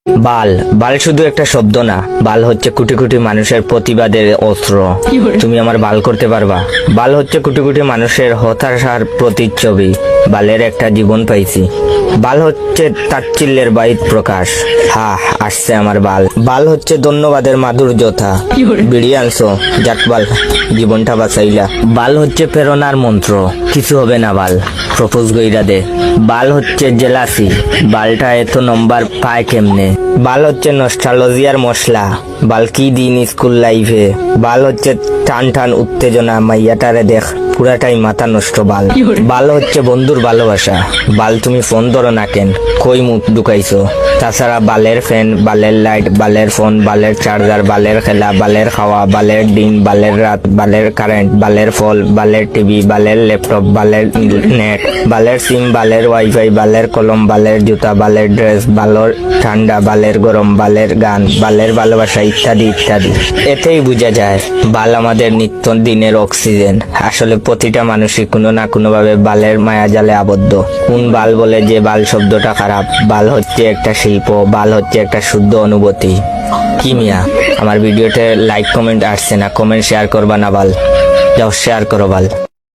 বাল বাল শুধু একটা শব্দ না, বাল হচ্ছে কোটি কোটি মানুষের প্রতিবাদের অস্ত্র। তুমি আমার বাল করতে পারবা? বাল হচ্ছে কোটি কোটি মানুষের হতাশার প্রতিচ্ছবি। বালের একটা জীবন পাইছি। বাল হচ্ছে তাচ্ছিল্যের বাহির প্রকাশ। হা, আসছে আমার বাল। বাল হচ্ছে ধন্যবাদের মাধুর্যতা। বিড়ি আনছো, যাক বাল, জীবনটা বাঁচাইলা। বাল হচ্ছে প্রেরণার মন্ত্র, কিছু হবে না বাল, প্রপোজ গইরা দে। বাল হচ্ছে জেলাসি, বালটা এত নম্বর পায় কেমনে। বাল হচ্ছে নস্টালজিয়ার মশলা, বাল কি দিন স্কুল লাইফে। বাল হচ্ছে টান টান উত্তেজনা, মাইয়াটারে দেখ পুরাটাই মাথা নষ্ট। বাল বাল হচ্ছে বন্ধুর ভালোবাসা। বাল তুমি ফোন ধরো না কেন, কই মুখ ঢুকাইছো? তাছাড়া বালের ফ্যান, বালের লাইট, বালের ফোন, বালের চার্জার, বালের খেলা, বালের খাওয়া, বালের দিন, বালের রাত, বালের কারেন্ট, বালের ফল, বালের টিভি, বালের ল্যাপটপ, বালের নেট, বালের সিম, বালের ওয়াইফাই, বালের কলম, বালের জুতা, বালের ড্রেস, বালের ঠান্ডা, বালের গরম, বালের গান, বালের ভালোবাসা, ইত্যাদি ইত্যাদি। এতেই বোঝা যায় বাল আমাদের নিত্য দিনের অক্সিজেন। আসলে প্রতিটা মানুষই কোনো না কোনো ভাবে বালের মায়াজালে আবদ্ধ। কোন বাল বলে যে বাল শব্দটা খারাপ? বাল হচ্ছে একটা শিল্প, বাল হচ্ছে একটা শুদ্ধ অনুভূতি। কি মিয়া, আমার ভিডিওতে লাইক কমেন্ট আসছে না, কমেন্ট শেয়ার করবা না বাল? যাও শেয়ার করো বাল।